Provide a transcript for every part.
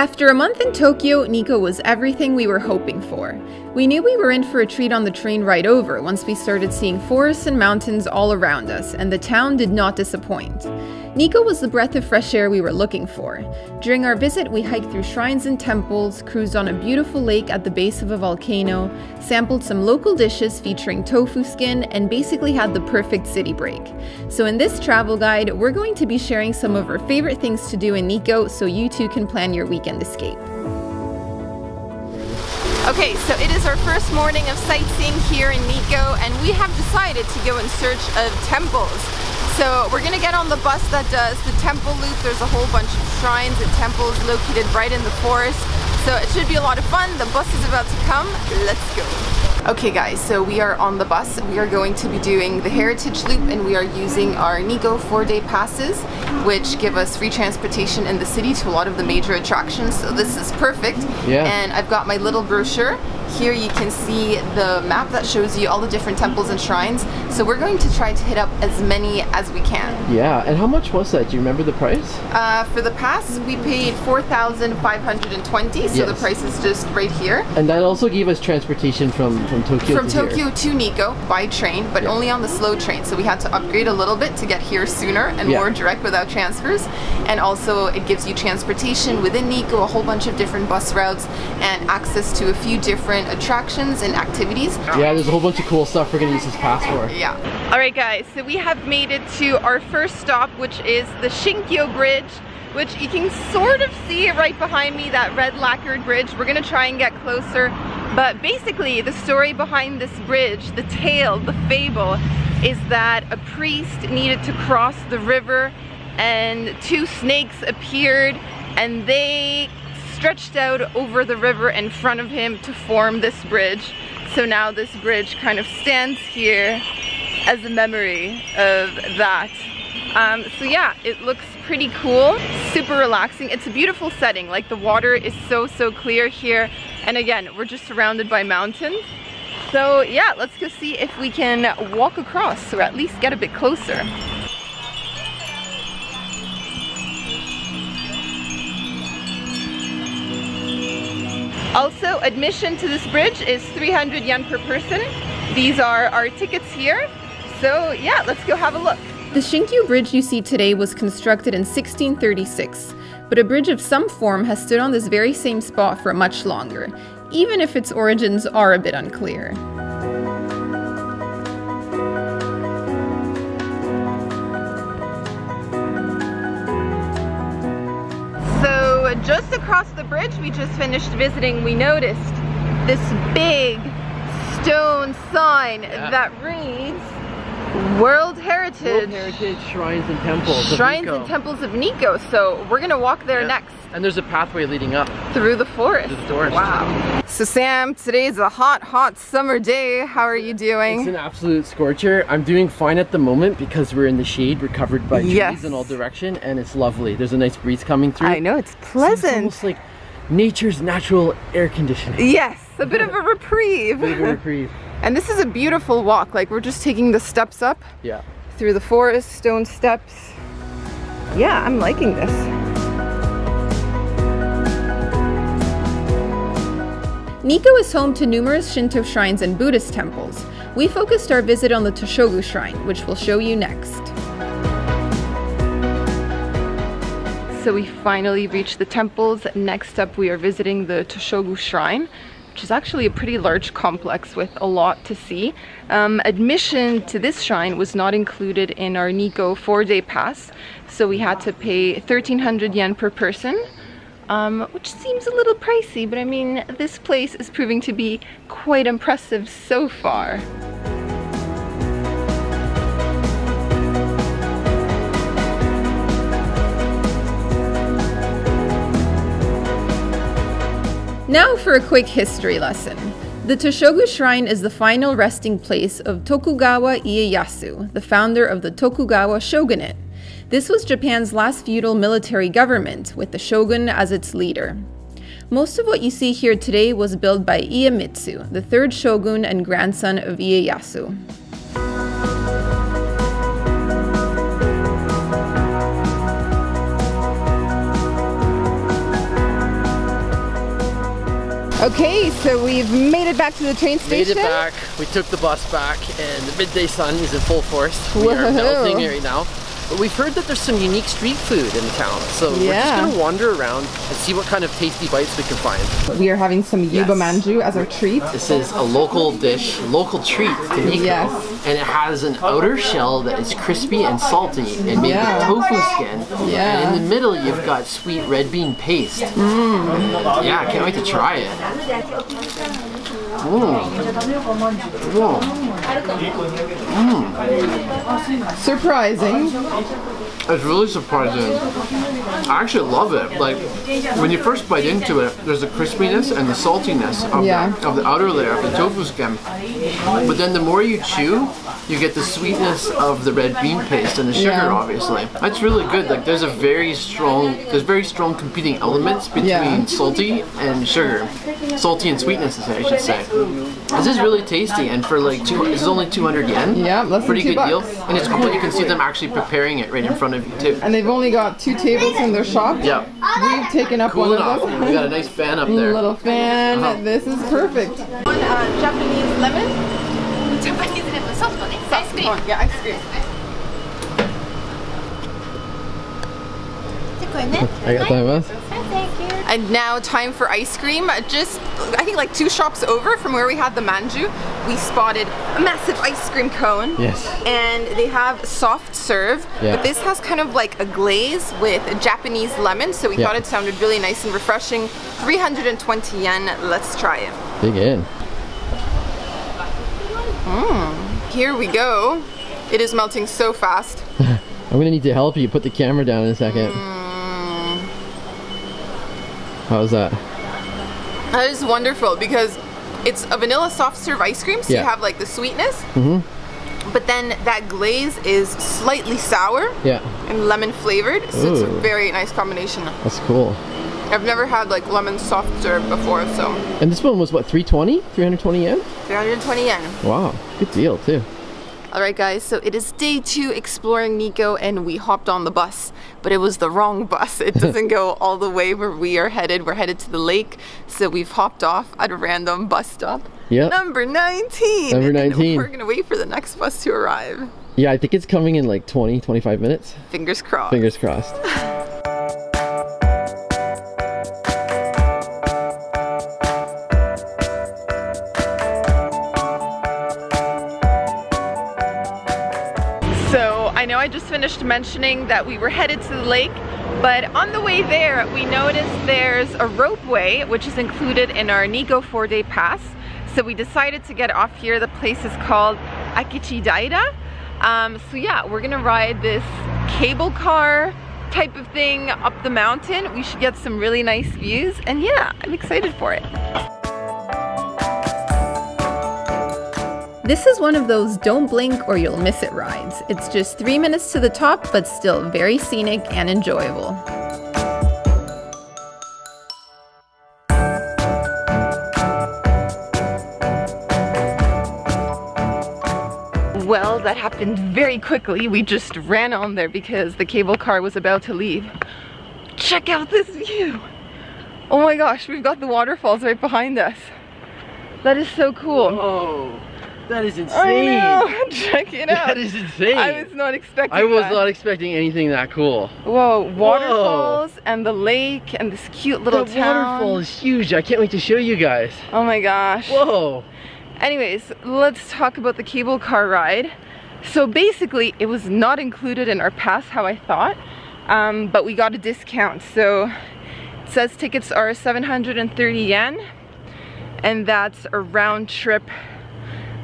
After a month in Tokyo, Nikko was everything we were hoping for. We knew we were in for a treat on the train ride over once we started seeing forests and mountains all around us, and the town did not disappoint. Nikko was the breath of fresh air we were looking for. During our visit, we hiked through shrines and temples, cruised on a beautiful lake at the base of a volcano, sampled some local dishes featuring tofu skin, and basically had the perfect city break. So in this travel guide, we're going to be sharing some of our favorite things to do in Nikko so you too can plan your weekend escape. Okay, so it is our first morning of sightseeing here in Nikko, and we have decided to go in search of temples. So we're gonna get on the bus that does the temple loop. There's a whole bunch of shrines and temples located right in the forest. So it should be a lot of fun. The bus is about to come. Let's go. Okay guys, so we are on the bus. We are going to be doing the Heritage Loop, and we are using our Nikko 4-day passes, which give us free transportation in the city to a lot of the major attractions. So this is perfect. Yeah. And I've got my little brochure. Here you can see the map that shows you all the different temples and shrines. So we're going to try to hit up as many as we can. Yeah, and how much was that? Do you remember the price? For the pass, we paid 4,520, so yes. The price is just right here. And that also gave us transportation from Tokyo to Nikko by train, but only on the slow train. So we had to upgrade a little bit to get here sooner and more direct without transfers. And also it gives you transportation within Nikko, a whole bunch of different bus routes, and access to a few different attractions and activities. Yeah, there's a whole bunch of cool stuff we're gonna use this pass for. Yeah. Alright guys, so we have made it to our first stop, which is the Shinkyo Bridge, which you can sort of see right behind me, that red lacquered bridge. We're gonna try and get closer. But basically, the story behind this bridge, the tale, the fable, is that a priest needed to cross the river and two snakes appeared and they stretched out over the river in front of him to form this bridge. So now this bridge kind of stands here as a memory of that. So yeah, it looks pretty cool, super relaxing. It's a beautiful setting, like the water is so clear here. And again, we're just surrounded by mountains. So yeah, let's go see if we can walk across or at least get a bit closer. Also, admission to this bridge is 300 yen per person. These are our tickets here. So yeah, let's go have a look. The Shinkyo Bridge you see today was constructed in 1636, but a bridge of some form has stood on this very same spot for much longer, even if its origins are a bit unclear. So just across the bridge we just finished visiting, we noticed this big stone sign that reads World Heritage Shrines and Temples of Nikko. So we're gonna walk there next. And there's a pathway leading up through the forest. Wow. So Sam, today is a hot summer day. How are you doing? It's an absolute scorcher. I'm doing fine at the moment because we're in the shade. We're covered by trees in all direction, and it's lovely. There's a nice breeze coming through. I know, it's pleasant. So it's almost like nature's natural air conditioning. Yes, a bit of a reprieve. A bit of a reprieve. And this is a beautiful walk, like we're just taking the steps up through the forest, stone steps. Yeah, I'm liking this. Nikko is home to numerous Shinto shrines and Buddhist temples. We focused our visit on the Toshogu shrine, which we'll show you next. So we finally reached the temples. Next up we are visiting the Toshogu shrine, which is actually a pretty large complex with a lot to see. Admission to this shrine was not included in our Nikko 4-day pass, so we had to pay 1,300 yen per person, which seems a little pricey, but I mean, this place is proving to be quite impressive so far. Now for a quick history lesson. The Toshogu Shrine is the final resting place of Tokugawa Ieyasu, the founder of the Tokugawa shogunate. This was Japan's last feudal military government, with the shogun as its leader. Most of what you see here today was built by Iemitsu, the third shogun and grandson of Ieyasu. Okay, so we've made it back to the train station. Made it back. We took the bus back, and the midday sun is in full force. We are melting right now. But we've heard that there's some unique street food in town, so we're just gonna wander around and see what kind of tasty bites we can find. We are having some Yuba Manju as our treat. This is a local dish, local treat to Nikko. And it has an outer shell that is crispy and salty and made with tofu skin. And in the middle you've got sweet red bean paste. Yeah, I can't wait to try it. Surprising. It's really surprising. I actually love it. Like, when you first bite into it, there's the crispiness and the saltiness of the outer layer of the tofu skin. But then the more you chew, you get the sweetness of the red bean paste and the sugar, obviously. That's really good. Like, there's very strong competing elements between salty and sugar. Salty and sweetness, I should say. This is really tasty, and for like this is only 200 yen. Yeah, that's pretty good deal. And it's cool you can see them actually preparing it right in front of you too. And they've only got 2 tables in their shop. Yeah. We've taken up one of them. We got a nice fan up there. Little fan. This is perfect. Japanese lemon. Japanese lemon soft, ice cream. Yeah, ice cream. And now time for ice cream. Just, I think like 2 shops over from where we had the manju, we spotted a massive ice cream cone. Yes. And they have soft serve, but this has kind of like a glaze with a Japanese lemon, so we thought it sounded really nice and refreshing. 320 yen. Let's try it. Dig in. Here we go. It is melting so fast. I'm gonna need to help you put the camera down in a second. How's that? That is wonderful because it's a vanilla soft serve ice cream, so you have like the sweetness, but then that glaze is slightly sour and lemon flavored, so it's a very nice combination. That's cool. I've never had like lemon soft serve before, so. And this one was what, 320? 320 yen? 320 yen. Wow, good deal too. Alright guys, so it is day 2 exploring Nikko, and we hopped on the bus, but it was the wrong bus. It doesn't go all the way where we are headed. We're headed to the lake, so we've hopped off at a random bus stop. Yep. Number 19! Number 19. We're gonna wait for the next bus to arrive. Yeah, I think it's coming in like 20-25 minutes. Fingers crossed. Fingers crossed. I know I just finished mentioning that we were headed to the lake, but on the way there we noticed there's a ropeway which is included in our Nikko 4-day pass. So we decided to get off here. The place is called Akichidaira. So yeah, we're gonna ride this cable car type of thing up the mountain. We should get some really nice views, and yeah, I'm excited for it. This is one of those don't blink or you'll miss it rides. It's just 3 minutes to the top, but still very scenic and enjoyable. Well, that happened very quickly. We just ran on there because the cable car was about to leave. Check out this view! Oh my gosh, we've got the waterfalls right behind us. That is so cool. Whoa. That is insane. I know. Check it out. That is insane. I was not expecting not expecting anything that cool. Whoa, waterfalls and the lake and this cute little town. The waterfall is huge. I can't wait to show you guys. Oh my gosh. Whoa. Anyways, let's talk about the cable car ride. So basically, it was not included in our pass how I thought, but we got a discount. So it says tickets are 730 yen, and that's a round trip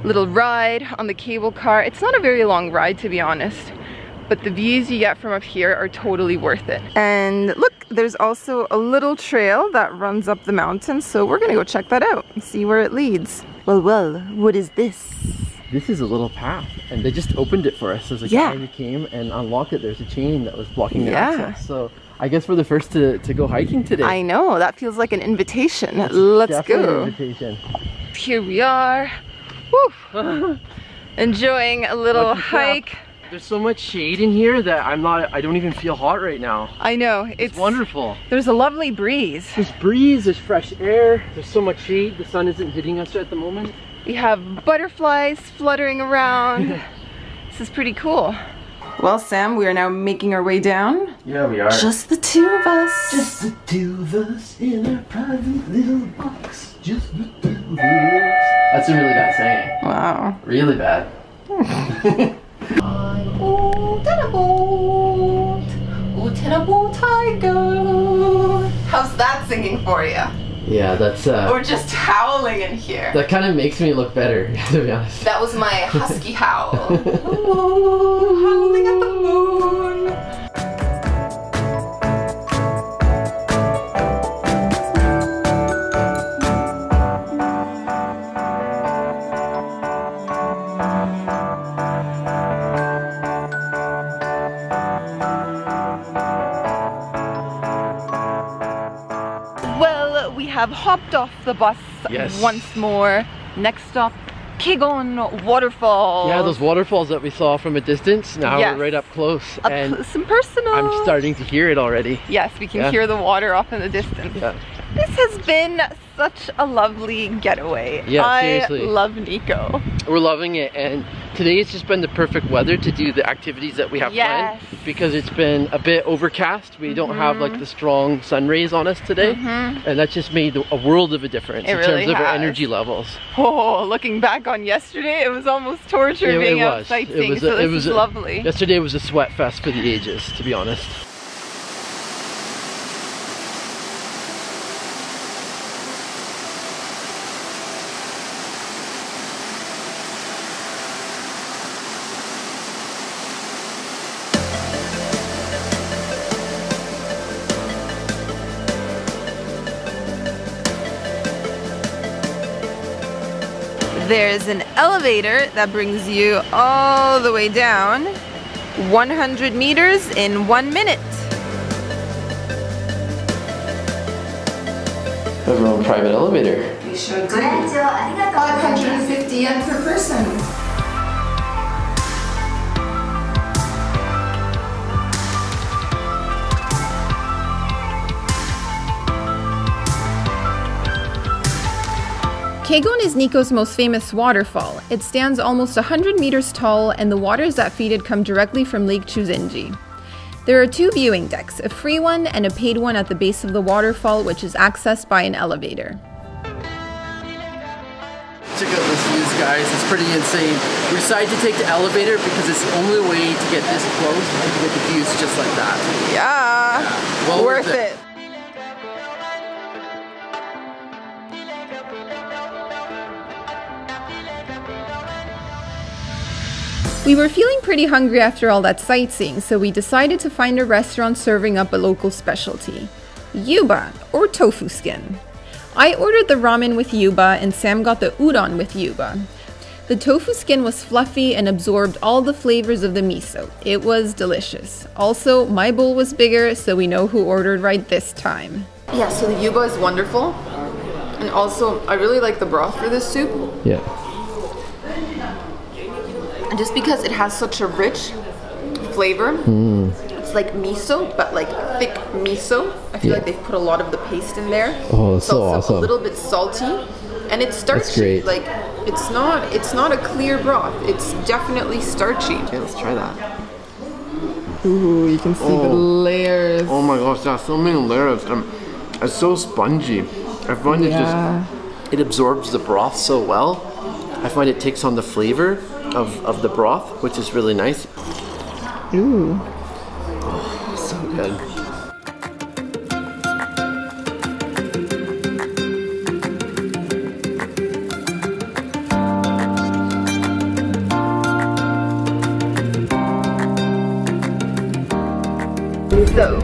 little ride on the cable car. It's not a very long ride, to be honest, but the views you get from up here are totally worth it. And look, there's also a little trail that runs up the mountain, so we're gonna go check that out and see where it leads. Well, what is this? This is a little path, and they just opened it for us as a guy who came and unlocked it. There's a chain that was blocking the access, so I guess we're the first to go hiking today. I know, that feels like an invitation. Let's go. An invitation. Here we are. Woo. Enjoying a little hike. There's so much shade in here that I don't even feel hot right now. I know. It's wonderful. There's a lovely breeze. There's breeze, there's fresh air, there's so much shade. The sun isn't hitting us at the moment. We have butterflies fluttering around. This is pretty cool. Well, Sam, we are now making our way down. Yeah, we are. Just the two of us. Just the two of us in our private little box. Just the two of us. That's a really bad saying. Wow. Really bad. Oh, tenable. Oh, tenable tiger. How's that singing for you? Yeah, that's Or just howling in here? that kind of makes me look better, to be honest. That was my husky howl. Oh, howling at the moon. Well, we have hopped off the bus once more. Next stop, Keagan Waterfall. Yeah, those waterfalls that we saw from a distance, now we're right up close. Up close and personal. I'm starting to hear it already. Yes, we can hear the water off in the distance. Yeah. This has been such a lovely getaway. Yeah, seriously. I love Nikko. We're loving it, and today it's just been the perfect weather to do the activities that we have planned, because it's been a bit overcast. We don't have like the strong sun rays on us today, and that's just made a world of a difference in terms of our energy levels. Oh, looking back on yesterday, it was almost torture being out sightseeing, so this is lovely. Yesterday was a sweat fest for the ages, to be honest. There's an elevator that brings you all the way down 100 meters in 1 minute. We have our own private elevator. We sure do. 550 yen per person. Keagan is Nikko's most famous waterfall. It stands almost 100 meters tall, and the waters that feed it come directly from Lake Chuzenji. There are two viewing decks, a free one and a paid one at the base of the waterfall, which is accessed by an elevator. Check out this views, guys. It's pretty insane. We decided to take the elevator because it's the only way to get this close and to get the views just like that. Yeah. Well worth it. We were feeling pretty hungry after all that sightseeing, so we decided to find a restaurant serving up a local specialty, Yuba, or tofu skin. I ordered the ramen with Yuba and Sam got the udon with Yuba. The tofu skin was fluffy and absorbed all the flavors of the miso. It was delicious. Also, my bowl was bigger, so we know who ordered right this time. Yeah, so the Yuba is wonderful. And also, I really like the broth for this soup. Yeah. And just because it has such a rich flavor, it's like miso, but like thick miso. I feel like they've put a lot of the paste in there. Oh, that's so awesome. A little bit salty, and it's starchy. That's great. Like it's not a clear broth. It's definitely starchy. Okay, let's try that. Ooh, you can see the layers. Oh my gosh, there's so many layers. It's so spongy. I find it absorbs the broth so well. I find it takes on the flavor of the broth, which is really nice. Ooh. Oh, so good. So,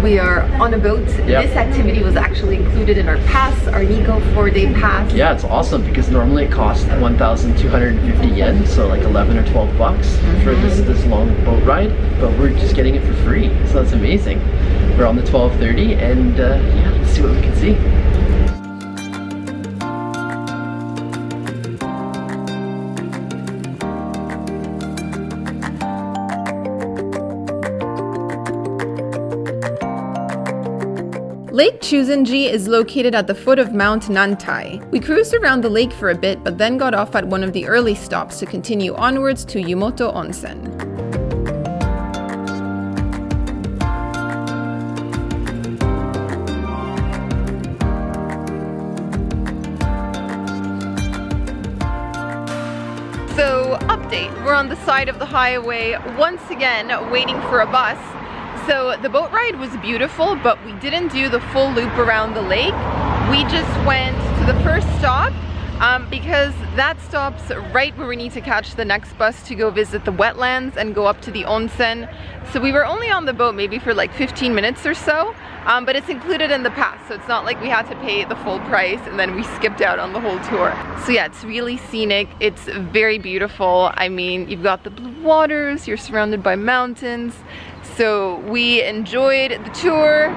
we are on a boat. This activity was actually included in our pass, our Nikko 4-day pass. Yeah, it's awesome because normally it costs 1,250 yen, so like 11 or 12 bucks for this long boat ride, but we're just getting it for free, so that's amazing. We're on the 12:30, and yeah, let's see what we can see. Lake Chuzenji is located at the foot of Mount Nantai. We cruised around the lake for a bit, but then got off at one of the early stops to continue onwards to Yumoto Onsen. So, update. We're on the side of the highway once again waiting for a bus. So the boat ride was beautiful, but we didn't do the full loop around the lake. We just went to the first stop because that stops right where we need to catch the next bus to go visit the wetlands and go up to the onsen. So we were only on the boat maybe for like 15 minutes or so, but it's included in the pass, so it's not like we had to pay the full price and then we skipped out on the whole tour. So yeah, it's really scenic. It's very beautiful. I mean, you've got the blue waters, you're surrounded by mountains. So we enjoyed the tour,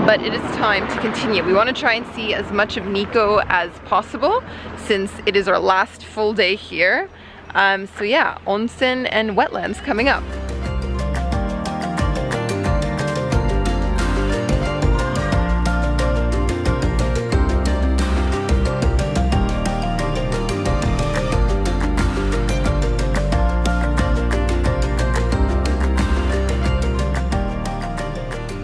but it is time to continue. We want to try and see as much of Nikko as possible since it is our last full day here. So yeah, onsen and wetlands coming up.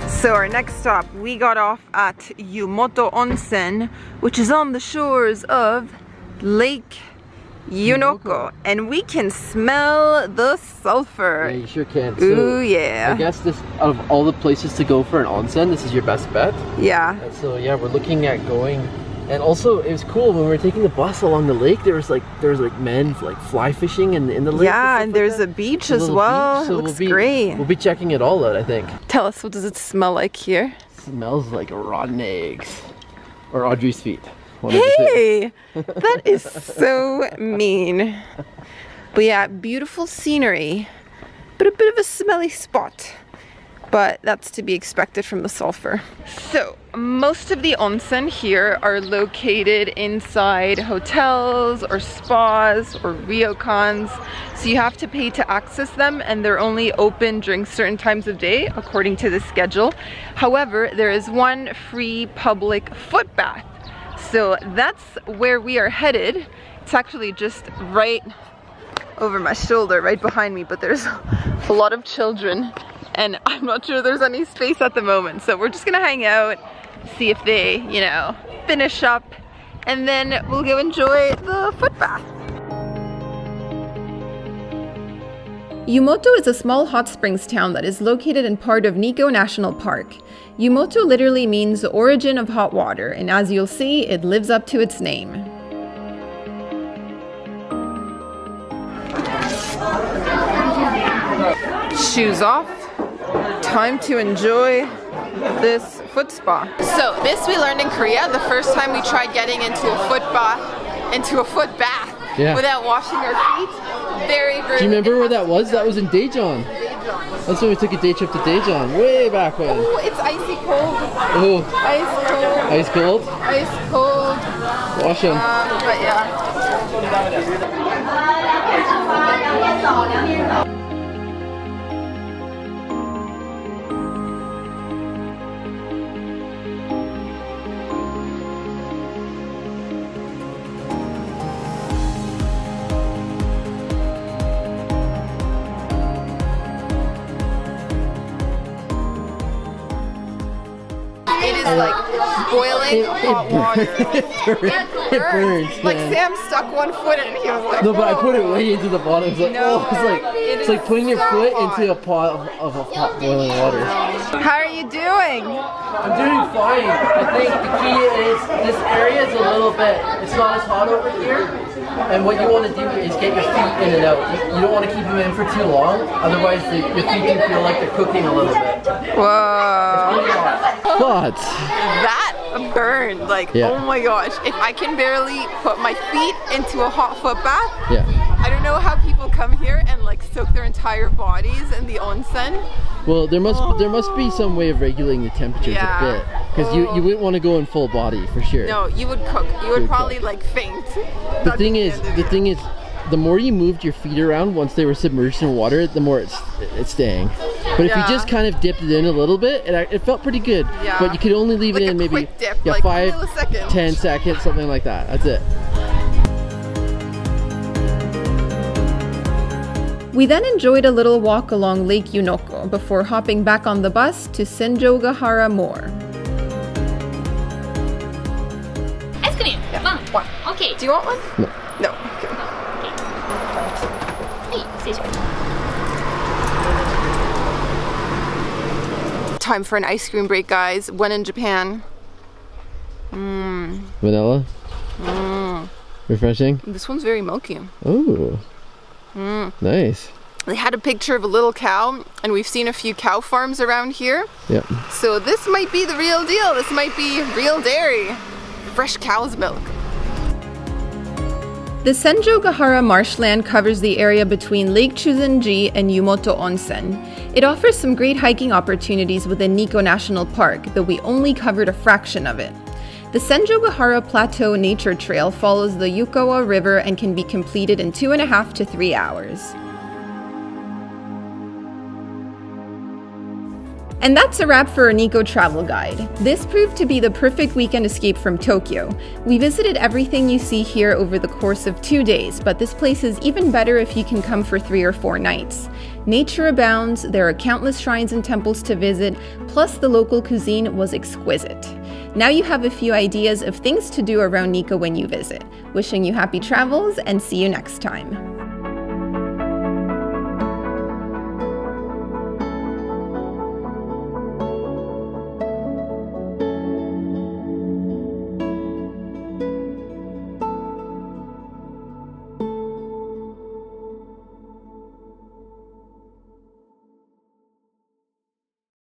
So our next stop, we got off at Yumoto Onsen, which is on the shores of Lake Yumoto, and we can smell the sulfur. Yeah, you sure can. Ooh, yeah. I guess this, out of all the places to go for an onsen, this is your best bet. Yeah. And so yeah, we're looking at going. And also, it was cool when we were taking the bus along the lake. There was like men like fly fishing in the lake. Yeah, and there's a beach as well. Beach, so it looks great. We'll be checking it all out, I think. Tell us, what does it smell like here? It smells like rotten eggs, or Audrey's feet. Hey, that is so mean. But yeah, beautiful scenery, but a bit of a smelly spot. But that's to be expected from the sulfur. So most of the onsen here are located inside hotels or spas or ryokans. So you have to pay to access them, and they're only open during certain times of day according to the schedule. However, there is one free public foot bath. So that's where we are headed. It's actually just right over my shoulder, right behind me, but there's a lot of children and I'm not sure there's any space at the moment. So we're just gonna hang out, see if they, you know, finish up, and then we'll go enjoy the foot bath. Yumoto is a small hot springs town that is located in part of Nikko National Park. Yumoto literally means the origin of hot water, and as you'll see, it lives up to its name. Shoes off. Time to enjoy this foot spa. So this we learned in Korea the first time we tried getting into a foot bath yeah, without washing our feet. Very Do you remember where that was? That was in Daejeon. That's when we took a day trip to Daejeon, way back when. Oh, it's icy cold. Oh. Ice cold. Ice cold? Ice cold. Wash them. But yeah. It is like boiling hot water. It burns. Like man. Sam stuck one foot in and he was like, no, but I put it "Whoa." way into the bottom. It's like, No, it's like putting your so foot hot. into a pot of hot boiling water. How are you doing? I'm doing fine. I think the key is this area is a little bit, it's not as hot over here. And what you want to do is get your feet in and out. You don't want to keep them in for too long, otherwise your feet can feel like they're cooking a little bit. Whoa. But That burned. Like, yeah. Oh my gosh. If I can barely put my feet into a hot foot bath, yeah. I don't know how people come here and like soak their entire bodies in the onsen. Well, there must be some way of regulating the temperatures a bit, because you wouldn't want to go in full body for sure. No, you would cook. You would probably like faint. The thing is, the more you moved your feet around once they were submerged in water, the more it's staying. But if you just kind of dipped it in a little bit, it felt pretty good. Yeah. But you could only leave like it in maybe quick dip, yeah, like 5, 10 seconds, something like that. That's it. We then enjoyed a little walk along Lake Yunoko before hopping back on the bus to Senjogahara Moor. Ice cream. Yeah. One. Okay. Do you want one? No. No. Okay. Time for an ice cream break, guys. When in Japan. Vanilla? Refreshing? This one's very milky. Oh. Nice. They had a picture of a little cow, and we've seen a few cow farms around here. Yep. So this might be the real deal. This might be real dairy. Fresh cow's milk. The Senjogahara marshland covers the area between Lake Chuzenji and Yumoto Onsen. It offers some great hiking opportunities within Nikko National Park, though we only covered a fraction of it. The Senjogahara Plateau Nature Trail follows the Yukawa River and can be completed in 2.5 to 3 hours. And that's a wrap for our Nikko travel guide. This proved to be the perfect weekend escape from Tokyo. We visited everything you see here over the course of 2 days, but this place is even better if you can come for 3 or 4 nights. Nature abounds, there are countless shrines and temples to visit, plus the local cuisine was exquisite. Now you have a few ideas of things to do around Nikko when you visit. Wishing you happy travels and see you next time.